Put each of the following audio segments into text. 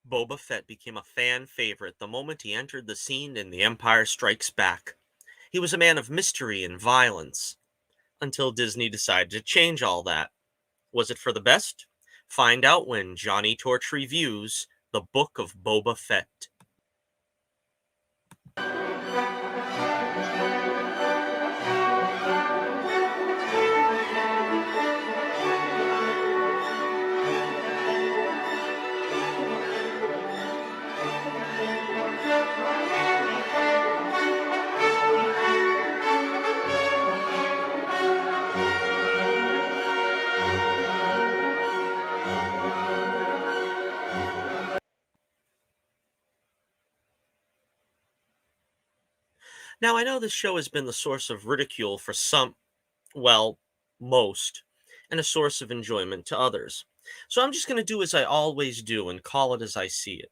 Boba Fett became a fan favorite the moment he entered the scene in The Empire Strikes Back. He was a man of mystery and violence, until Disney decided to change all that. Was it for the best? Find out when Johnnie Torch reviews The Book of Boba Fett. Now, I know this show has been the source of ridicule for some, well, most, and a source of enjoyment to others. So I'm just going to do as I always do and call it as I see it.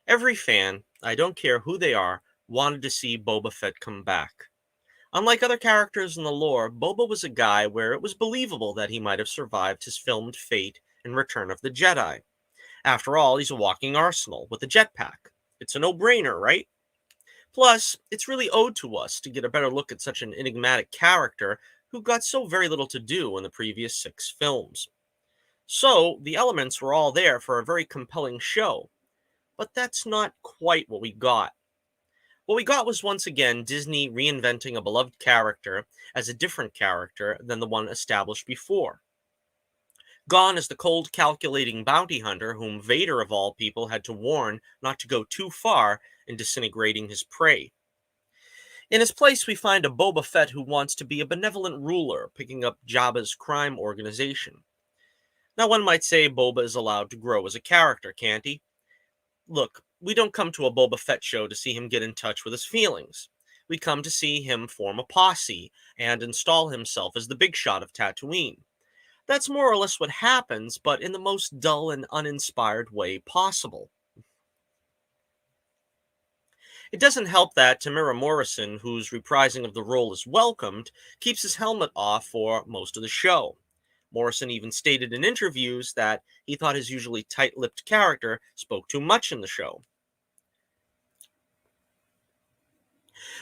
Every fan, I don't care who they are, wanted to see Boba Fett come back. Unlike other characters in the lore, Boba was a guy where it was believable that he might have survived his filmed fate in Return of the Jedi. After all, he's a walking arsenal with a jetpack. It's a no-brainer, right? Plus, it's really owed to us to get a better look at such an enigmatic character who got so very little to do in the previous 6 films. So, the elements were all there for a very compelling show, but that's not quite what we got. What we got was once again Disney reinventing a beloved character as a different character than the one established before. Gone is the cold, calculating bounty hunter whom Vader, of all people, had to warn not to go too far in disintegrating his prey. In his place, we find a Boba Fett who wants to be a benevolent ruler, picking up Jabba's crime organization. Now, one might say Boba is allowed to grow as a character, can't he? Look, we don't come to a Boba Fett show to see him get in touch with his feelings. We come to see him form a posse and install himself as the big shot of Tatooine. That's more or less what happens, but in the most dull and uninspired way possible. It doesn't help that Tamara Morrison, whose reprising of the role is welcomed, keeps his helmet off for most of the show. Morrison even stated in interviews that he thought his usually tight lipped character spoke too much in the show.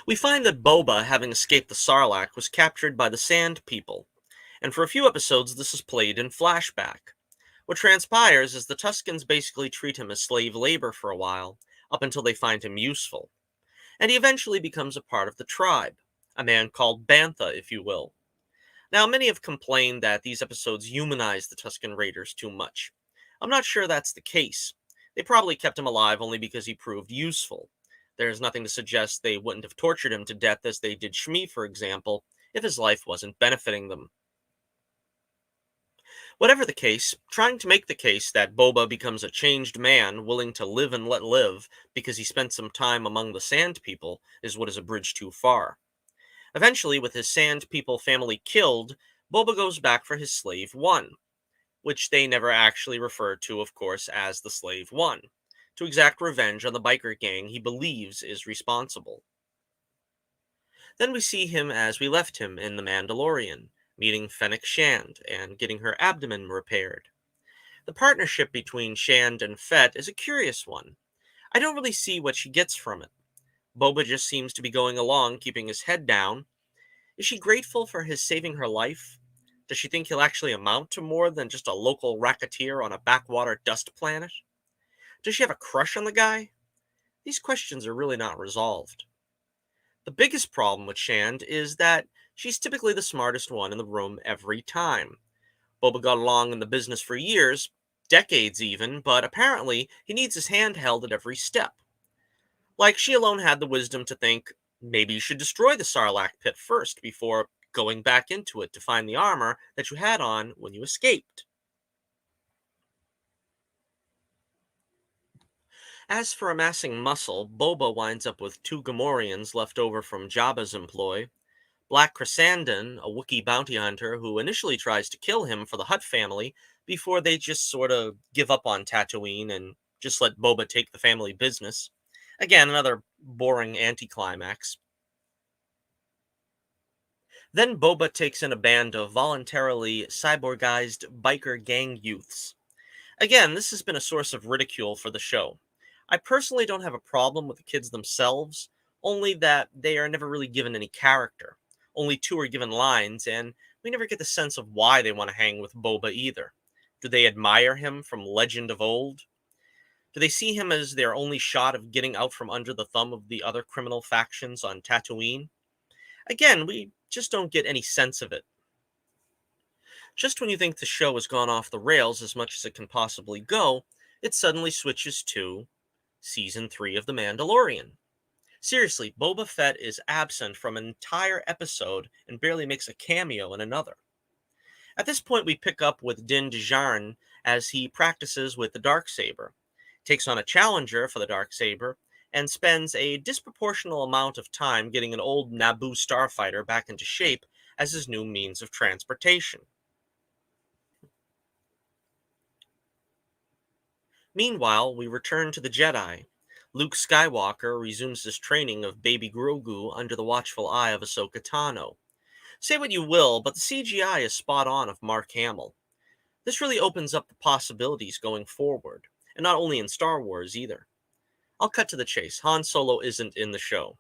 We find that Boba, having escaped the Sarlacc, was captured by the Sand People, and for a few episodes this is played in flashback. What transpires is the Tuskens basically treat him as slave labor for a while, up until they find him useful, and he eventually becomes a part of the tribe, a man called Bantha, if you will. Now, many have complained that these episodes humanize the Tusken Raiders too much. I'm not sure that's the case. They probably kept him alive only because he proved useful. There's nothing to suggest they wouldn't have tortured him to death as they did Shmi, for example, if his life wasn't benefiting them. Whatever the case, trying to make the case that Boba becomes a changed man willing to live and let live because he spent some time among the Sand People is what is a bridge too far. Eventually, with his Sand People family killed, Boba goes back for his Slave One, which they never actually refer to, of course, as the Slave One, to exact revenge on the biker gang he believes is responsible. Then we see him as we left him in The Mandalorian, meeting Fennec Shand and getting her abdomen repaired. The partnership between Shand and Fett is a curious one. I don't really see what she gets from it. Boba just seems to be going along, keeping his head down. Is she grateful for his saving her life? Does she think he'll actually amount to more than just a local racketeer on a backwater dust planet? Does she have a crush on the guy? These questions are really not resolved. The biggest problem with Shand is that she's typically the smartest one in the room every time. Boba got along in the business for years, decades even, but apparently he needs his hand held at every step. Like she alone had the wisdom to think, maybe you should destroy the Sarlacc pit first before going back into it to find the armor that you had on when you escaped. As for amassing muscle, Boba winds up with 2 Gamorreans left over from Jabba's employ. Black Chrysandan, a Wookiee bounty hunter who initially tries to kill him for the Hutt family before they just sort of give up on Tatooine and just let Boba take the family business. Again, another boring anticlimax. Then Boba takes in a band of voluntarily cyborgized biker gang youths. Again, this has been a source of ridicule for the show. I personally don't have a problem with the kids themselves, only that they are never really given any character. Only two are given lines, and we never get the sense of why they want to hang with Boba either. Do they admire him from legend of old? Do they see him as their only shot of getting out from under the thumb of the other criminal factions on Tatooine? Again, we just don't get any sense of it. Just when you think the show has gone off the rails as much as it can possibly go, it suddenly switches to Season 3 of The Mandalorian. Seriously, Boba Fett is absent from an entire episode and barely makes a cameo in another. At this point, we pick up with Din Djarin as he practices with the Darksaber, takes on a challenger for the Darksaber, and spends a disproportional amount of time getting an old Naboo starfighter back into shape as his new means of transportation. Meanwhile, we return to the Jedi. Luke Skywalker resumes his training of baby Grogu under the watchful eye of Ahsoka Tano. Say what you will, but the CGI is spot on of Mark Hamill. This really opens up the possibilities going forward, and not only in Star Wars either. I'll cut to the chase. Han Solo isn't in the show.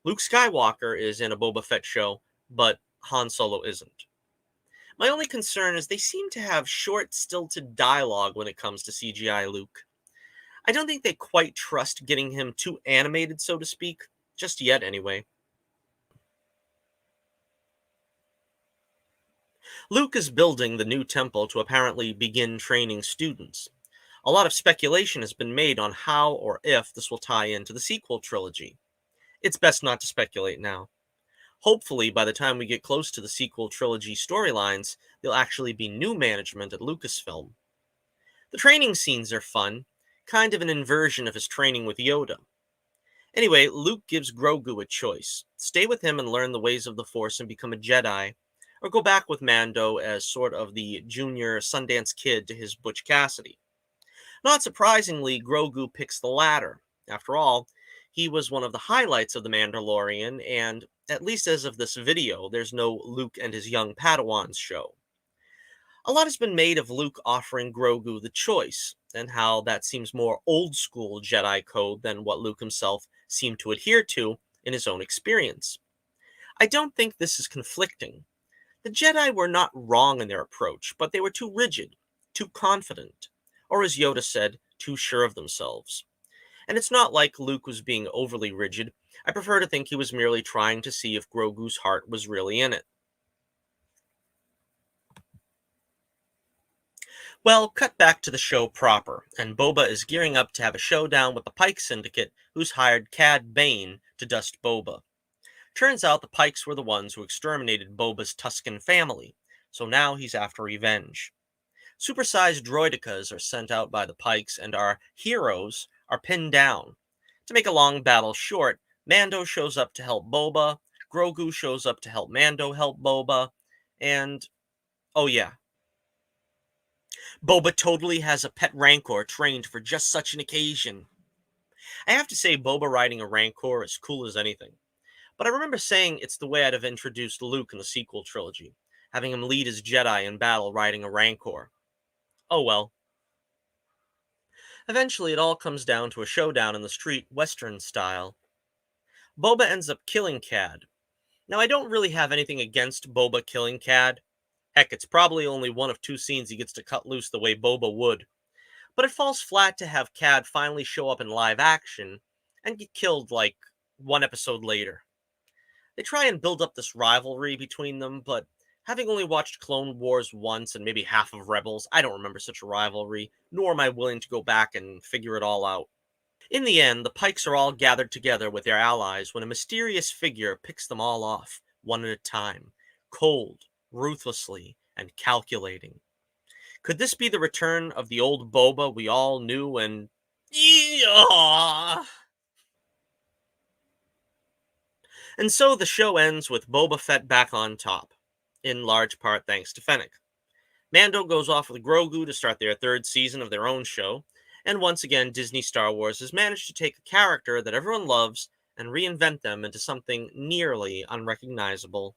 Luke Skywalker is in a Boba Fett show, but Han Solo isn't. My only concern is they seem to have short, stilted dialogue when it comes to CGI Luke. I don't think they quite trust getting him too animated, so to speak, just yet anyway. Luke is building the new temple to apparently begin training students. A lot of speculation has been made on how or if this will tie into the sequel trilogy. It's best not to speculate now. Hopefully, by the time we get close to the sequel trilogy storylines, there'll actually be new management at Lucasfilm. The training scenes are fun, kind of an inversion of his training with Yoda. Anyway, Luke gives Grogu a choice: stay with him and learn the ways of the Force and become a Jedi, or go back with Mando as sort of the junior Sundance Kid to his Butch Cassidy. Not surprisingly, Grogu picks the latter. After all, he was one of the highlights of The Mandalorian, and at least as of this video, there's no Luke and his young Padawans show. A lot has been made of Luke offering Grogu the choice, and how that seems more old school Jedi code than what Luke himself seemed to adhere to in his own experience. I don't think this is conflicting. The Jedi were not wrong in their approach, but they were too rigid, too confident, or as Yoda said, too sure of themselves. And it's not like Luke was being overly rigid. I prefer to think he was merely trying to see if Grogu's heart was really in it. Well, cut back to the show proper, and Boba is gearing up to have a showdown with the Pike Syndicate, who's hired Cad Bane to dust Boba. Turns out the Pikes were the ones who exterminated Boba's Tusken family, so now he's after revenge. Supersized droidekas are sent out by the Pikes, and our heroes are pinned down. To make a long battle short, Mando shows up to help Boba, Grogu shows up to help Mando help Boba, and oh yeah, Boba totally has a pet Rancor trained for just such an occasion. I have to say, Boba riding a Rancor is cool as anything. But I remember saying it's the way I'd have introduced Luke in the sequel trilogy, having him lead his Jedi in battle riding a Rancor. Oh well. Eventually, it all comes down to a showdown in the street, Western style. Boba ends up killing Cad. Now, I don't really have anything against Boba killing Cad. Heck, it's probably only one of two scenes he gets to cut loose the way Boba would. But it falls flat to have Cad finally show up in live action and get killed like one episode later. They try and build up this rivalry between them, but having only watched Clone Wars once and maybe half of Rebels, I don't remember such a rivalry, nor am I willing to go back and figure it all out. In the end, the Pikes are all gathered together with their allies when a mysterious figure picks them all off, one at a time, cold, ruthlessly, and calculating. Could this be the return of the old Boba we all knew and... Yeehaw! And so the show ends with Boba Fett back on top, in large part thanks to Fennec. Mando goes off with Grogu to start their third season of their own show, and once again Disney Star Wars has managed to take a character that everyone loves and reinvent them into something nearly unrecognizable.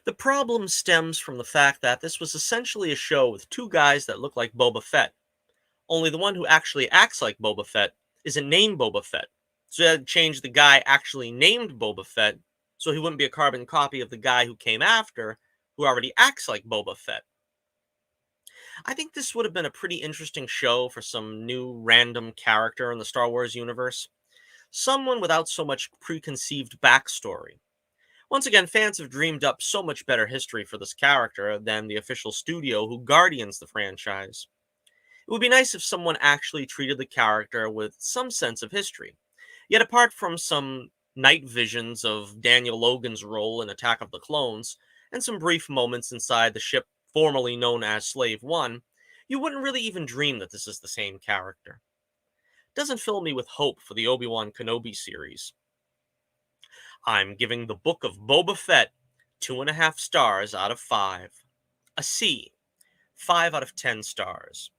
The problem stems from the fact that this was essentially a show with two guys that look like Boba Fett, only the one who actually acts like Boba Fett isn't named Boba Fett. So they had to change the guy actually named Boba Fett so he wouldn't be a carbon copy of the guy who came after, who already acts like Boba Fett. I think this would have been a pretty interesting show for some new random character in the Star Wars universe. Someone without so much preconceived backstory. Once again, fans have dreamed up so much better history for this character than the official studio who guardians the franchise. It would be nice if someone actually treated the character with some sense of history. Yet, apart from some night visions of Daniel Logan's role in Attack of the Clones, and some brief moments inside the ship formerly known as Slave One, you wouldn't really even dream that this is the same character. Doesn't fill me with hope for the Obi-Wan Kenobi series. I'm giving the Book of Boba Fett 2.5 stars out of 5. A C, 5 out of 10 stars.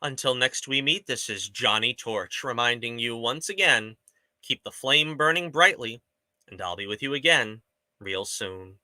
Until next we meet, this is Johnny Torch reminding you once again, keep the flame burning brightly, and I'll be with you again real soon.